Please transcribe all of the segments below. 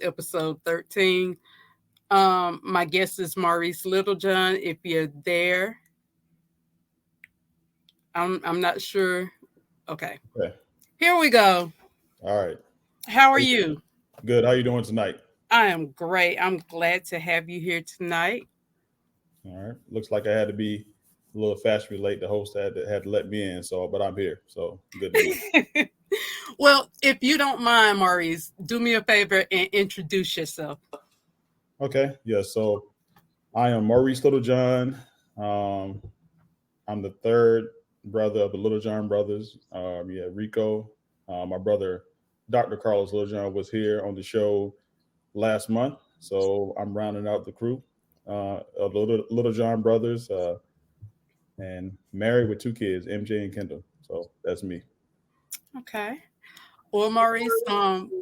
episode 13. My guest is Maurice Littlejohn. If you're there, I'm not sure. Okay, Okay. here we go. All right. How are you? Good. How you doing tonight? I am great. I'm glad to have you here tonight. All right. Looks like I had to be a little fashionably late. The host had to let me in. So, but I'm here. So good to be. Well, if you don't mind, Maurice, do me a favor and introduce yourself. Okay. Yeah. So I am Maurice Littlejohn. Um, I'm the third brother of the Littlejohn brothers. Yeah, Rico. My brother, Dr. Carlos Littlejohn, was here on the show last month. So I'm rounding out the crew of Littlejohn brothers. And married with two kids, MJ and Kendall. So that's me. Okay. Well, Maurice,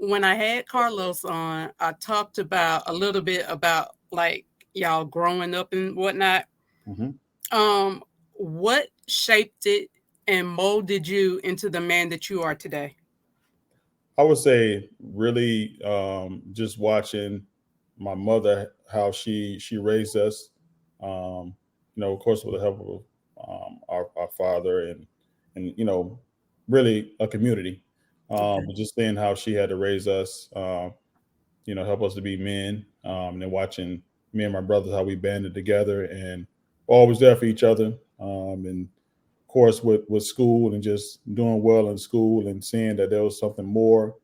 when I had Carlos on, I talked about a little bit about like y'all growing up and whatnot. Hmm. What shaped it and molded you into the man that you are today? I would say really just watching my mother, how she raised us. Um, of course, with the help of our father and really a community. Okay. But just seeing how she had to raise us, help us to be men, and then watching me and my brothers how we banded together and always there for each other. And of course, with school and just doing well in school and seeing that there was something more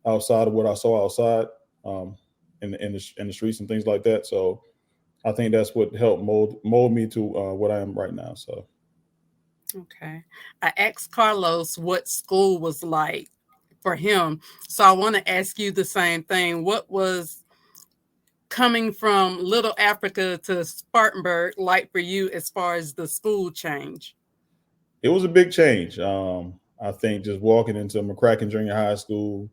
outside of what I saw outside, um, in the streets and things like that. So I think that's what helped mold me to what I am right now. So Okay. I asked Carlos what school was like for him. So I want to ask you the same thing. What was coming from Little Africa to Spartanburg like for you as far as the school change? it was a big change. I think just walking into McCracken Junior High School,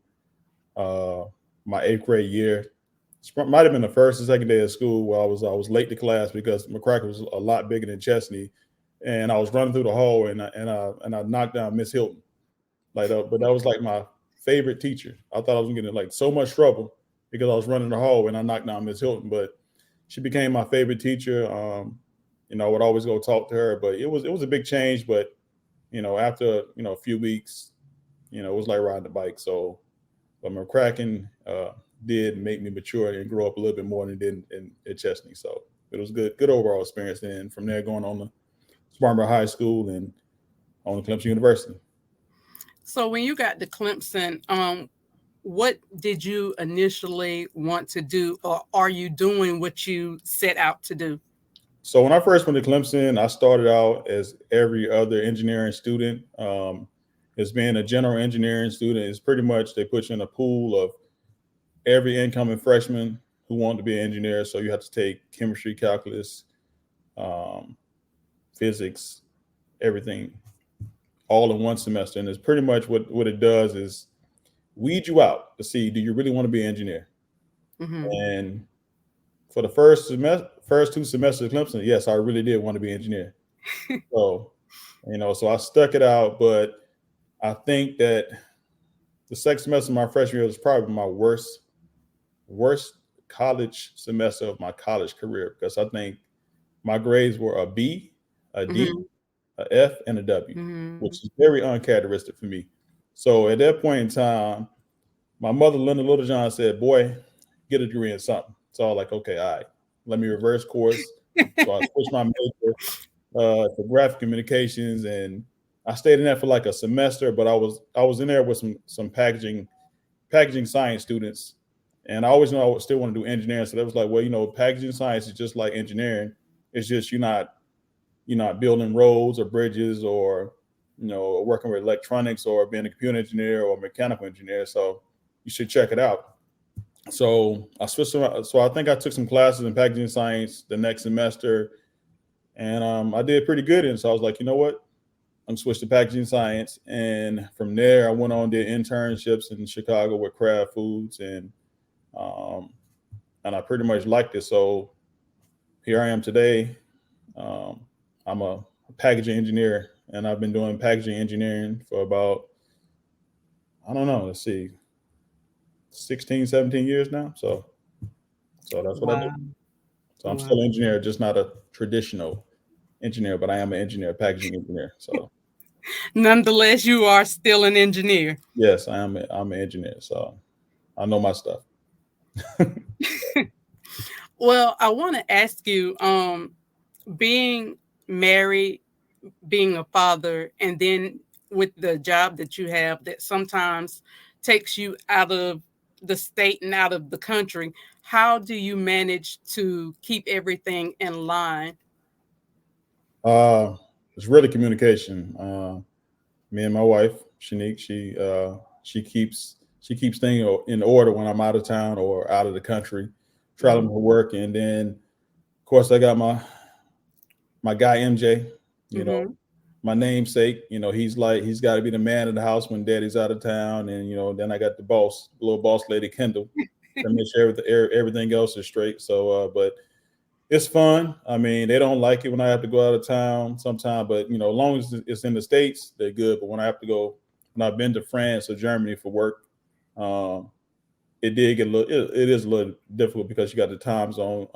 uh, my eighth grade year. Might have been the first or second day of school where I was late to class because McCracken was a lot bigger than Chesney, and I was running through the hall and I knocked down Miss Hilton. But that was like my favorite teacher. I thought I was getting like so much trouble because I was running the hall and I knocked down Miss Hilton, but she became my favorite teacher. I would always go talk to her, but it was a big change. But after a few weeks, it was like riding the bike. So, but McCracken did make me mature and grow up a little bit more than it did at Chesney. So it was good overall experience. And from there, going on to Spartanburg High School and on to Clemson University. So when you got to Clemson, what did you initially want to do, or are you doing what you set out to do? So when I first went to Clemson, I started out as every other engineering student. As being a general engineering student, is pretty much they put you in a pool of every incoming freshman who wanted to be an engineer. So you have to take chemistry, calculus, um, physics, everything, all in one semester. And it's pretty much what it does is weed you out to see, do you really want to be an engineer? Mm-hmm. And for the first two semesters of Clemson, yes, I really did want to be an engineer. So, so I stuck it out. But I think that the second semester of my freshman year was probably my worst college semester of my college career because I think my grades were a B, a D, Mm-hmm. a F, and a W, Mm-hmm. which is very uncharacteristic for me. So at that point in time, my mother, Linda Littlejohn, said, "Boy, get a degree in something." So I was like, "Okay, all right, let me reverse course." So I switched my major to graphic communications, and I stayed in that for like a semester. But I was in there with some packaging science students, and I always know I would still want to do engineering. So that was like, well, packaging science is just like engineering. It's just you're not building roads or bridges or working with electronics or being a computer engineer or mechanical engineer. So you should check it out. So I switched around. So I think I took some classes in packaging science the next semester, and I did pretty good. And so I was like, you know what? I'm gonna switch to packaging science, and from there I went on did internships in Chicago with Kraft Foods, um, and I pretty much liked it. So here I am today. Um, I'm a packaging engineer, and I've been doing packaging engineering for about, I don't know, let's see, 16, 17 years now. So that's what I do. Wow. So I'm Wow. still an engineer, just not a traditional engineer, but I am an engineer, packaging engineer. So Nonetheless, you are still an engineer. yes, I'm an engineer. So I know my stuff. Well, I want to ask you, being married, being a father, and then with the job that you have that sometimes takes you out of the state and out of the country, how do you manage to keep everything in line? Uh, it's really communication. Me and my wife, Shanique, she keeps things in order when I'm out of town or out of the country, traveling Mhm, for work, and then of course I got my guy MJ. You know, mhm. my namesake. You know, he's got to be the man of the house when Daddy's out of town, and then I got the boss, little boss lady Kendall, to make sure everything else is straight. So, but it's fun. I mean, they don't like it when I have to go out of town sometimes, but as long as it's in the states, they're good. But when I have to go, when I've been to France or Germany for work, um, it did get a little. It is a little difficult because you got the time zone,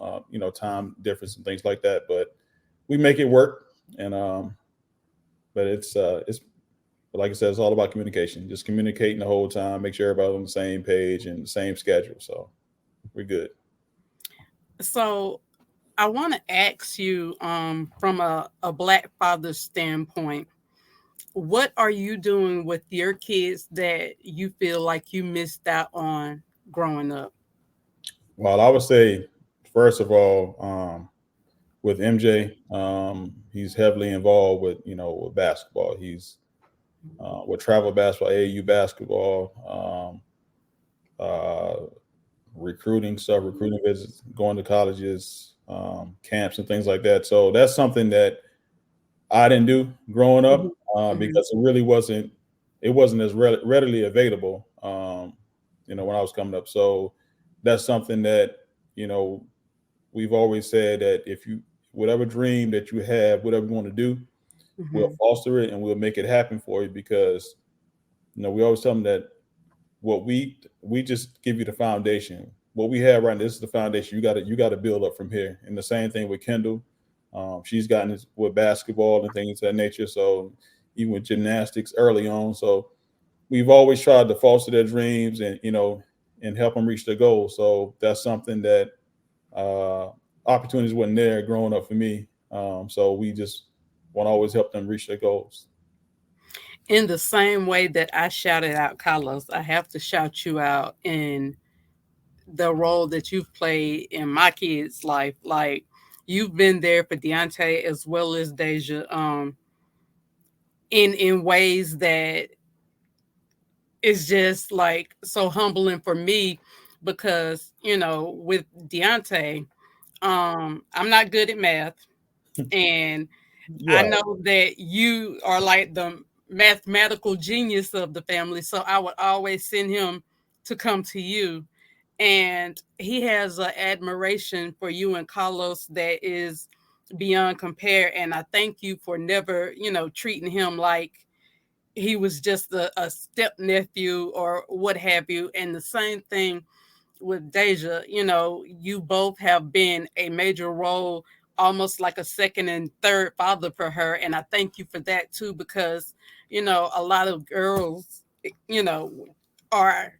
time difference and things like that. But we make it work, and but it's but like I said, it's all about communication. Just communicating the whole time, make sure everybody's on the same page and the same schedule. So we're good. So I want to ask you, from a Black father standpoint, what are you doing with your kids that you feel like you missed out on growing up? Well, I would say first of all, with MJ, he's heavily involved with with basketball. He's with travel basketball, AAU basketball, uh, recruiting stuff, recruiting visits, going to colleges, camps, and things like that. So that's something that I didn't do growing Mhm, up mhm, because it wasn't as readily available. When I was coming up. So that's something that you know we've always said that if you whatever dream that you have, whatever you want to do, we'll mhm, foster it and we'll make it happen for you because we always tell them that what we just give you the foundation. What we have right now, this is the foundation. You got to build up from here. And the same thing with Kendall. She's gotten this with basketball and things of that nature. So even with gymnastics early on. So we've always tried to foster their dreams and help them reach their goals. So that's something that uh, opportunities wasn't there growing up for me. So we just want to always help them reach their goals. in the same way that I shouted out Carlos, I have to shout you out in the role that you've played in my kids' life. Like, you've been there for Deontay as well as Deja, in ways that is just like so humbling for me because with Deontay, I'm not good at math, and I Yeah. know that you are like the mathematical genius of the family, so I would always send him to come to you. And he has an admiration for you and Carlos that is beyond compare. And I thank you for never, treating him like he was just a step nephew or what have you. And the same thing with Deja, you both have been a major role, almost like a second and third father for her. And I thank you for that too, because, a lot of girls, you know, are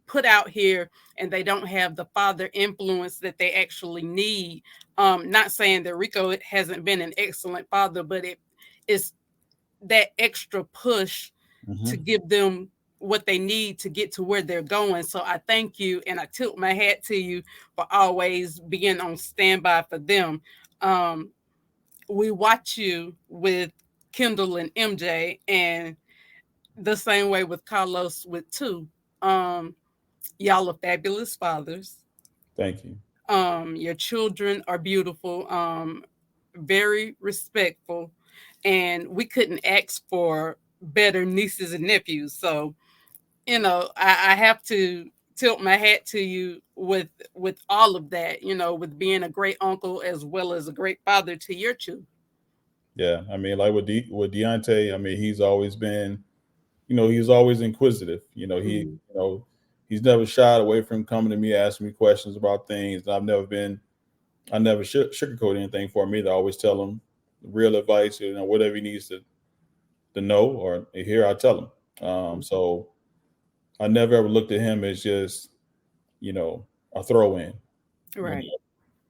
put out here and they don't have the father influence that they actually need. Not saying that Rico hasn't been an excellent father, but it is that extra push to Hmm. give them what they need to get to where they're going. So I thank you and I tilt my hat to you for always being on standby for them. Um, we watch you with Kendall and MJ, and the same way with Carlos with two. Um, y'all are fabulous fathers. Thank you. Your children are beautiful, very respectful, and we couldn't ask for better nieces and nephews. So, I have to tilt my hat to you with all of that. With being a great uncle as well as a great father to your children. Yeah, I mean, like with Deontay, I mean, he's always been, he's always inquisitive. He, Mhm. he's never shied away from coming to me, asking me questions about things. I never sugarcoat anything for him either. I always tell him real advice, whatever he needs to know or hear, I tell him. So I never ever looked at him as just, you know, a throw in. You know, Right.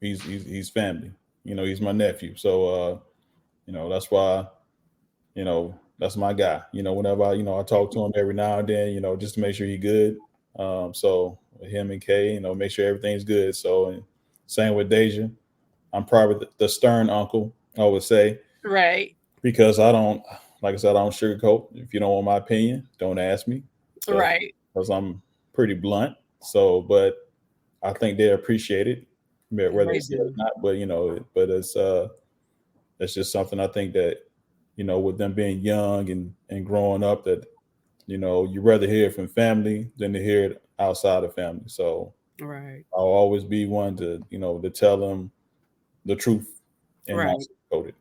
he's family. He's my nephew. So that's why, that's my guy. Whenever I talk to him every now and then, just to make sure he's good. So with him and Kay, make sure everything's good. So and same with Deja. I'm probably the stern uncle, I would say, Right. because I don't, like I said, I don't sugarcoat. If you don't want my opinion, don't ask me, Right. because I'm pretty blunt. So, but I think they appreciate it, whether They it's it or do. not. But but it's just something I think that with them being young and growing up, that you rather hear it from family than to hear it outside of family. So Right. I'll always be one to to tell them the truth and not Right. sugarcoat it.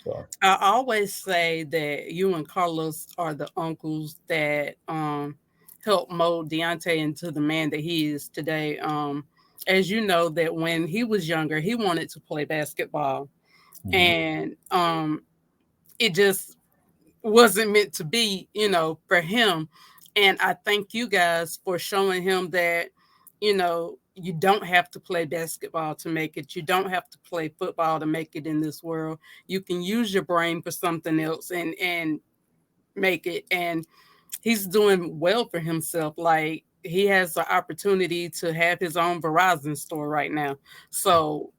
So I always say that you and Carlos are the uncles that helped mold Deontay into the man that he is today. As you know, that when he was younger, he wanted to play basketball, mhm. and it just wasn't meant to be, for him. And I thank you guys for showing him that, you don't have to play basketball to make it. You don't have to play football to make it in this world. You can use your brain for something else and make it. And he's doing well for himself. Like he has the opportunity to have his own Verizon store right now. So,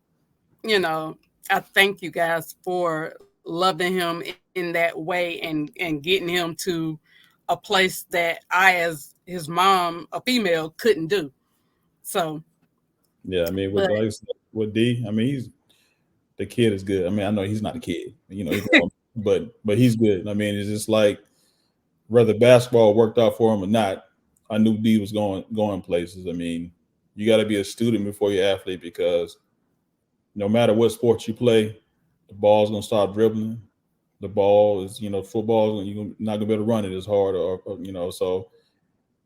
you know, I thank you guys for loving him in that way and getting him to a place that I, as his mom, a female, couldn't do. So, Yeah, I mean, but with D, I mean, the kid is good. I mean, I know he's not a kid, he's grown, but he's good. I mean, it's just like whether basketball worked out for him or not, I knew D was going places. I mean, you got to be a student before you're an athlete, because no matter what sport you play, the ball's gonna start dribbling. The ball is, football, and you're not gonna be able to run it as hard, so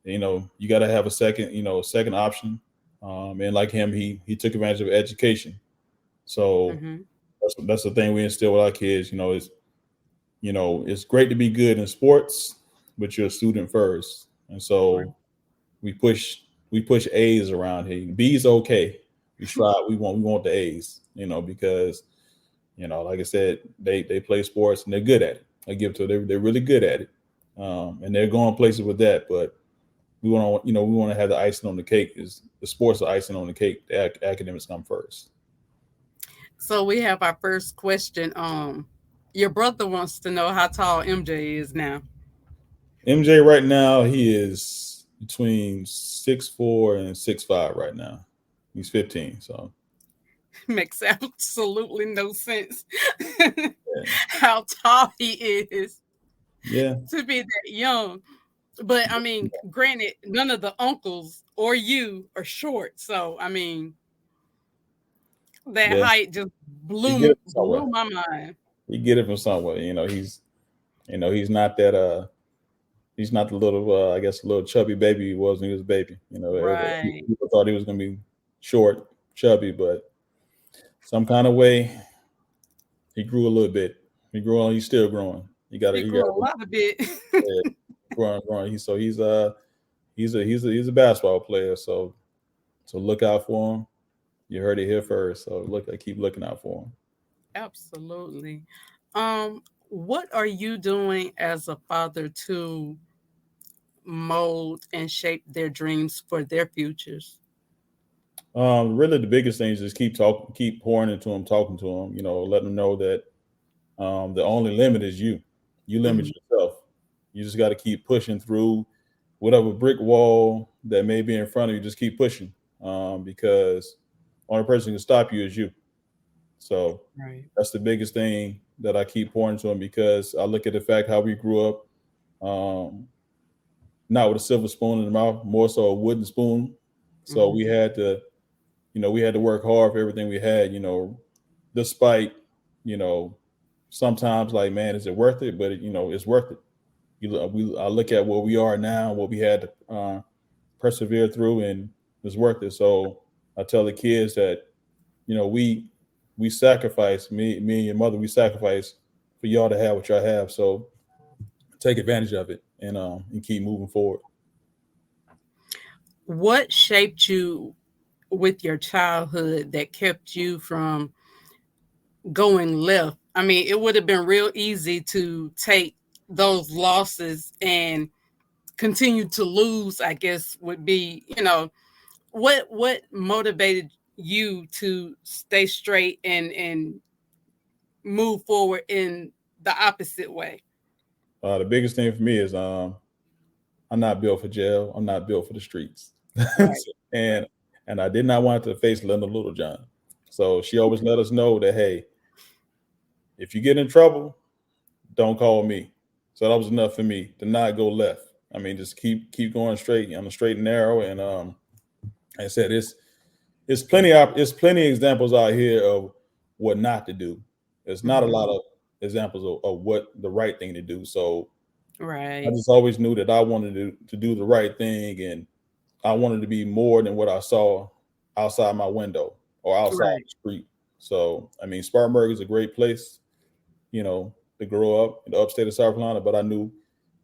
you got to have a second, second option. And like him, he took advantage of education. So mhm, that's the thing we instill with our kids. It's great to be good in sports, but you're a student first. And right. so we push we push A's around here. B's okay. We want the A's, because like I said, they play sports and they're good at it. I give it to them. They're really good at it, and they're going places with that. But we want to have the icing on the cake. Is the sports are icing on the cake? The academics come first. So we have our first question. Your brother wants to know how tall MJ is now. MJ right now, he is between 6'4" and 6'5" right now. He's 15, so Makes absolutely no sense yeah, how tall he is yeah, to be that young. But I mean, granted, none of the uncles or you are short. So I mean, that yeah. height just He get it from blew somewhere. my mind. He get it from somewhere. He's not that he's not the little I guess little chubby baby he was when he was a baby. Right. People thought he was gonna be short, chubby, but some kind of way he grew a little bit. He grew on. He's still growing. He He got grew a lot of bit. yeah, growing. He's a basketball player. So look out for him. You heard it here first. So I keep looking out for him. Absolutely. What are you doing as a father to mold and shape their dreams for their futures? Really, the biggest thing is just keep talking, keep pouring into him, talking to him. Let him know that the only limit is you. You limit Mhm. yourself. You just got to keep pushing through whatever brick wall that may be in front of you. Just keep pushing, because only person who can stop you is you. So Right. that's the biggest thing that I keep pouring to him, because I look at the fact how we grew up, um, not with a silver spoon in the mouth, more so a wooden spoon. So Mhm. we had to work hard for everything we had, despite, you know, sometimes like, man, is it worth it? But it's worth it. I look at where we are now, what we had persevere through, and it's worth it. So I tell the kids that, we sacrifice, me and your mother, we sacrifice for y'all to have what y'all have. So take advantage of it, and keep moving forward. What shaped you with your childhood that kept you from going left? I mean, it would have been real easy to take those losses and continue to lose, I guess would be, what motivated you to stay straight and move forward in the opposite way? The biggest thing for me is I'm not built for jail. I'm not built for the streets. Right. and and I did not want to face Linda Littlejohn. So she always let us know that, hey, if you get in trouble, don't call me. So that was enough for me to not go left. I mean, just keep going straight on the straight and narrow. And like I said, it's plenty of examples out here of what not to do. There's not a Mhm. lot of examples of what the right thing to do. So I Right. just always knew that I wanted to do the right thing, and I wanted to be more than what I saw outside my window or outside Right. the street. So I mean, Spartanburg is a great place, to grow up in the upstate of South Carolina, but I knew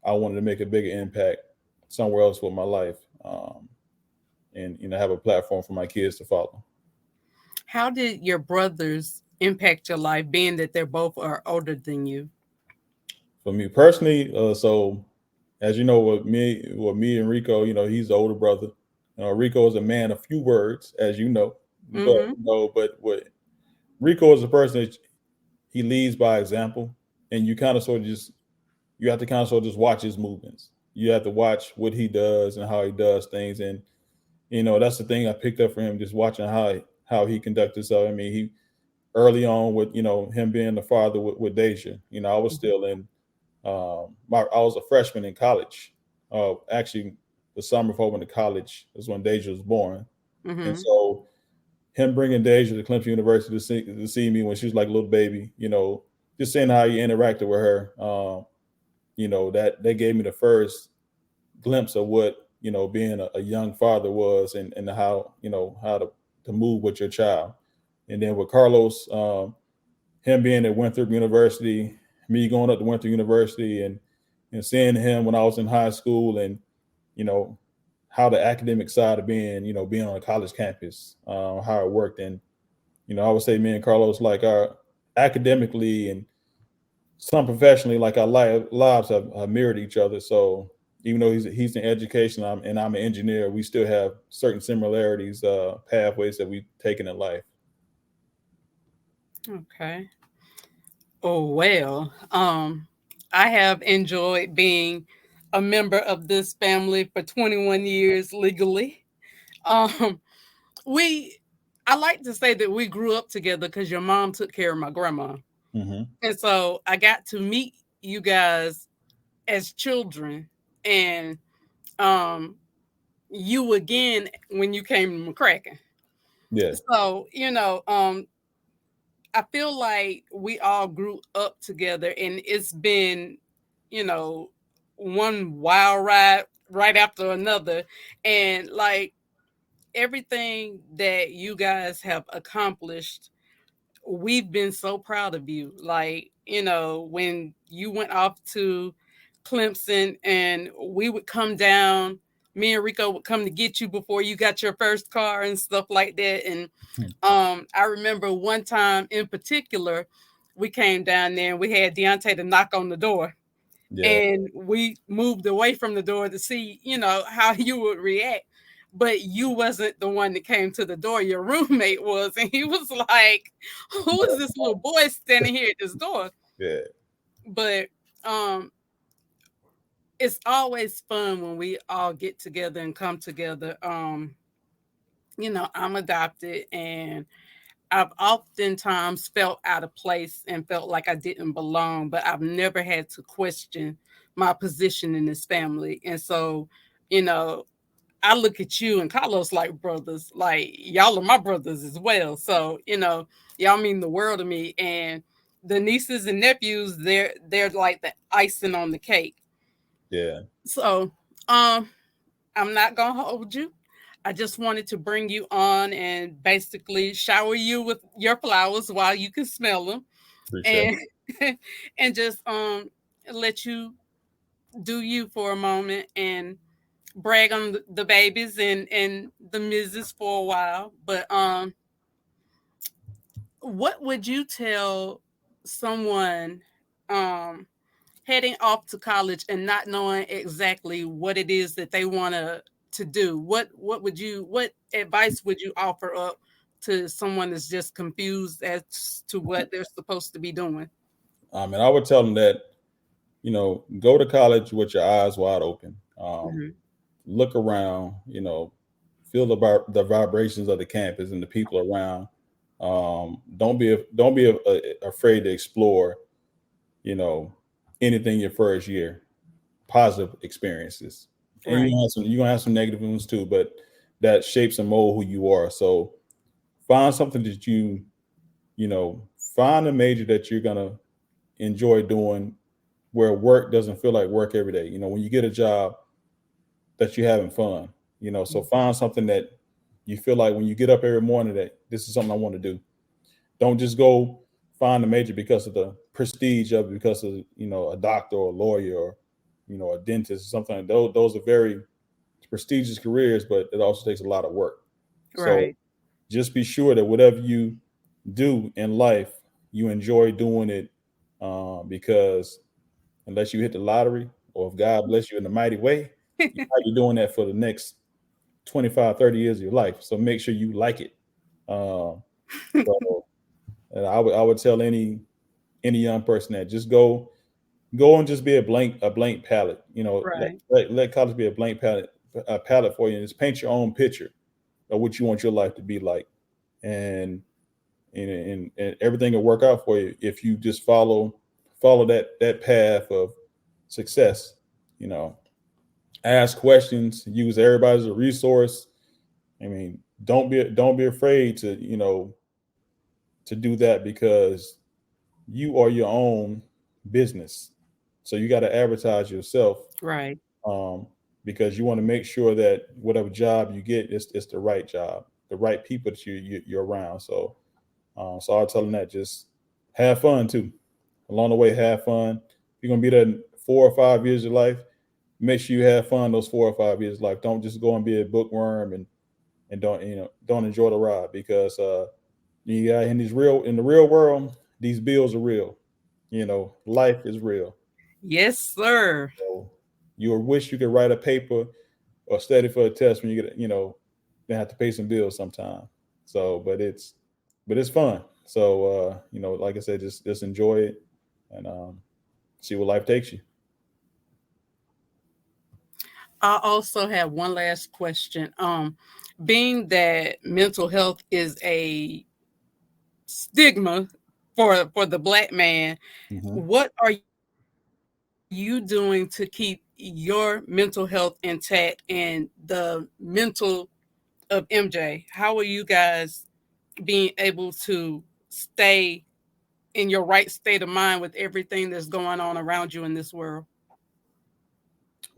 I wanted to make a bigger impact somewhere else with my life, and have a platform for my kids to follow. How did your brothers impact your life, being that they're both are older than you? For me personally, so as you know, with me and Rico, he's the older brother. Rico is a man of few words, as you know, but Mm-hmm. but what Rico is a person that he leads by example, and you kind of sort of just you have to kind of sort of just watch his movements. You have to watch what he does and how he does things, and that's the thing I picked up from him, just watching how he conducts himself. I mean, he early on with him being the father with Deja. I was still in I was a freshman in college. Actually, the summer before I went to college is when Deja was born, and Mm-hmm. so him bringing Deja to Clemson University to see me when she was like a little baby, just seeing how he interacted with her, that gave me the first glimpse of what being a young father was, and how to move with your child. And then with Carlos, him being at Winthrop University, me going up to Winthrop University, and seeing him when I was in high school, and you know how the academic side of being on a college campus, how it worked. And I would say me and Carlos, like, our academically and some professionally, like, our lives have mirrored each other. So even though he's in education, and I'm an engineer, we still have certain similarities, pathways that we've taken in life. Okay. Oh well. I have enjoyed being a member of this family for 21 years legally. Um, we I like to say that we grew up together because your mom took care of my grandma. Hmm. And so I got to meet you guys as children, and um you again when you came to McCracken. Yeah, So, I feel like we all grew up together, and it's been, you know, one wild ride right after another. And like everything that you guys have accomplished, we've been so proud of you. Like, when you went off to Clemson and we would come down, me and Rico would come to get you before you got your first car and stuff like that. And I remember one time in particular, we came down there and we had Deontay to knock on the door, yeah, and we moved away from the door to see, how you would react. But you wasn't the one that came to the door. Your roommate was, and he was like, "Who is this little boy standing here at this door?" yeah, But um, it's always fun when we all get together and come together. I'm adopted, and I've oftentimes felt out of place and felt like I didn't belong, but I've never had to question my position in this family. And so, you know, I look at you and Carlos like brothers, like y'all are my brothers as well. So, y'all mean the world to me. And the nieces and nephews, they're like the icing on the cake. yeah. So, um, I'm not going to hold you. I just wanted to bring you on and basically shower you with your flowers while you can smell them, Appreciate and and just let you do you for a moment and brag on the babies and the missus for a while. But what would you tell someone um heading off to college and not knowing exactly what it is that they want to do? What advice would you offer up to someone that's just confused as to what they're supposed to be doing? and I would tell them that, go to college with your eyes wide open. Hmm. Look around, feel the vibrations of the campus and the people around. Don't be afraid to explore, you know, anything your first year. Positive experiences, and Right. you're gonna have some negative ones too, but that shapes and mold who you are. So find something that find a major that you're gonna enjoy doing, where work doesn't feel like work every day. When you get a job, that you're having fun. So find something that you feel like when you get up every morning that this is something I want to do. Don't just go find a major because of the prestige of it, because of a doctor or a lawyer or a dentist or something. Those are very prestigious careers, but it also takes a lot of work. So Right. just be sure that whatever you do in life, you enjoy doing it, because unless you hit the lottery or if God bless you in a mighty way, you might be doing that for the next 25, 30 years of your life. So make sure you like it. Um, so and I would tell any young person that just go and just be a blank palette. Right. Let college be a palette for you, and just paint your own picture of what you want your life to be like, and and everything will work out for you if you just follow that path of success. You know, ask questions, use everybody as a resource. I mean, don't be afraid to do that, because you are your own business. So you got to advertise yourself, Right. um, because you want to make sure that whatever job you get, it's the right job, the right people that you're around. So I'll tell them that just have fun too. Along the way, have fun. If you're gonna be there 4 or 5 years of life, make sure you have fun those 4 or 5 years of life. Don't just go and be a bookworm and don't enjoy the ride, because you got in the real world, these bills are real. Life is real. Yes, sir. So you wish you could write a paper or study for a test when you get then have to pay some bills sometime. So, but it's fun. So like I said, just enjoy it, and see where life takes you. I also have one last question. Being that mental health is a stigma for the black man, Hmm. what are you doing to keep your mental health intact and the mental of MJ? How are you guys being able to stay in your right state of mind with everything that's going on around you in this world?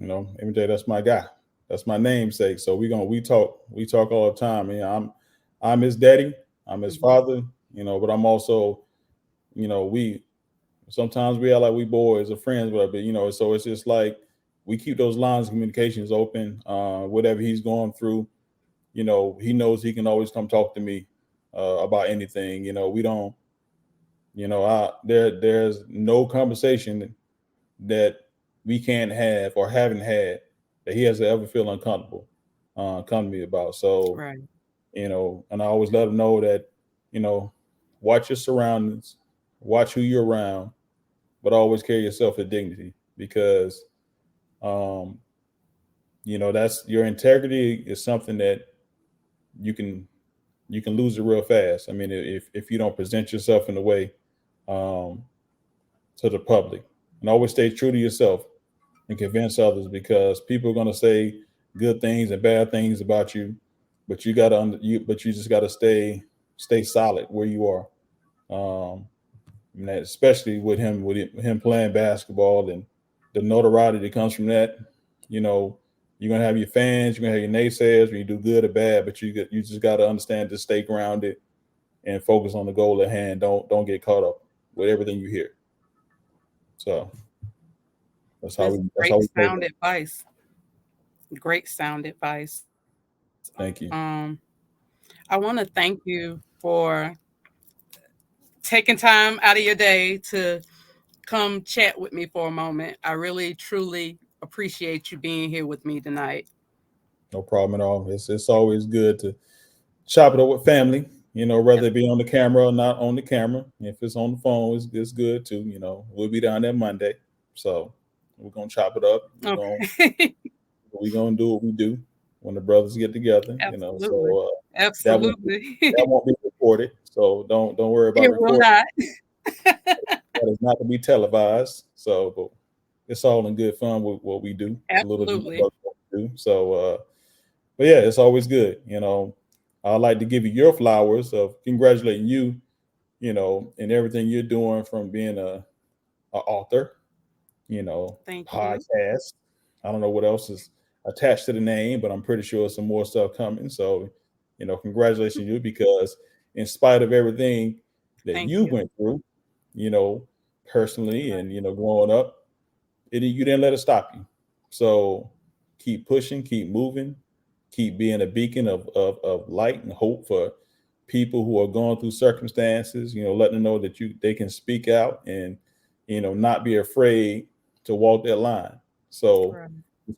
MJ, that's my guy. That's my namesake. So we talk all the time. I'm his daddy. I'm his Mhm. father. But I'm also, we sometimes we are like we boys or friends, but so it's just like we keep those lines of communications open. Whatever he's going through, he knows he can always come talk to me about anything. We don't, there's no conversation that we can't have or haven't had that he has to ever feel uncomfortable come to me about. So, Right. and I always let him know that, you know, watch your surroundings, watch who you're around, but always carry yourself with dignity, because, um, that's your integrity is something that you can lose it real fast. I mean, if you don't present yourself in a way, um, to the public, and always stay true to yourself and convince others, because people are going to say good things and bad things about you, but you just got to stay solid where you are. Um, and that, especially with him playing basketball and the notoriety that comes from that, you know, you're gonna have your fans, you're gonna have your naysayers when you do good or bad, but you just got to understand to stay grounded and focus on the goal at hand. Don't get caught up with everything you hear. So That's that's how great we play sound that. advice. Great sound advice. Thank you. I want to thank you for taking time out of your day to come chat with me for a moment. I really, truly appreciate you being here with me tonight. No problem at all. It's always good to chop it up with family. Whether it be on the camera or not on the camera. If it's on the phone, it's good too. We'll be down there Monday, so we're gonna chop it up. Okay. We're gonna do what we do when the brothers get together. Absolutely. So that won't be, Absolutely. that won't be recorded. So don't worry about It will recording. not. That is not to be televised. So, but it's all in good fun with what we do. The little Absolutely. brothers what we do. So, but yeah, it's always good. I'd like to give you your flowers of congratulating you, and everything you're doing from being a author, Thank you. podcast. I don't know what else is attached to the name, but I'm pretty sure some more stuff coming. So, congratulations you because in spite of everything that Thank you you. went through, you know, personally and growing up, you didn't let it stop you. So keep pushing, keep moving, keep being a beacon of light and hope for people who are going through circumstances, letting them know that they can speak out and not be afraid to walk that line. So Right.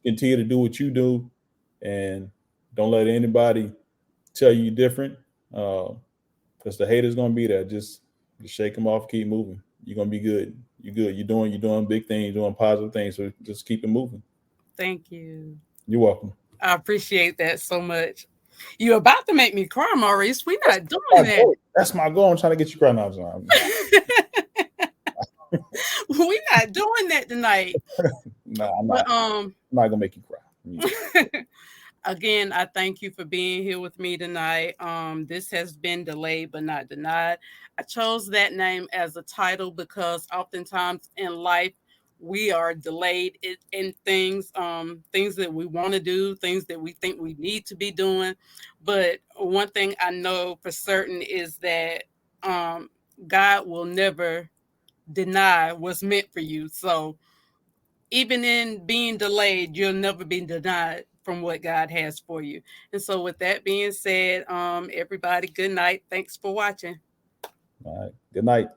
continue to do what you do and don't let anybody tell you different. Because the haters gonna be there. Just shake them off, keep moving. You're gonna be good. You're good. You're doing big things, you're doing positive things. So just keep it moving. Thank you. You're welcome. I appreciate that so much. You're about to make me cry, Maurice. We're That's not my doing that. goal. That's my goal. I'm trying to get you crying out. We're not doing that tonight. No, I'm But not. I'm not gonna make you cry. again, I thank you for being here with me tonight. This has been delayed but not denied. I chose that name as a title because oftentimes in life we are delayed in things, things that we want to do, things that we think we need to be doing. But one thing I know for certain is that um, God will never deny what's meant for you. So even in being delayed, you'll never be denied from what God has for you. And so, with that being said, everybody, good night. Thanks for watching. All right. Good night.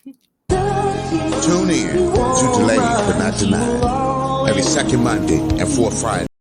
Tune in to Delayed but Not Denied every second Monday and fourth Friday.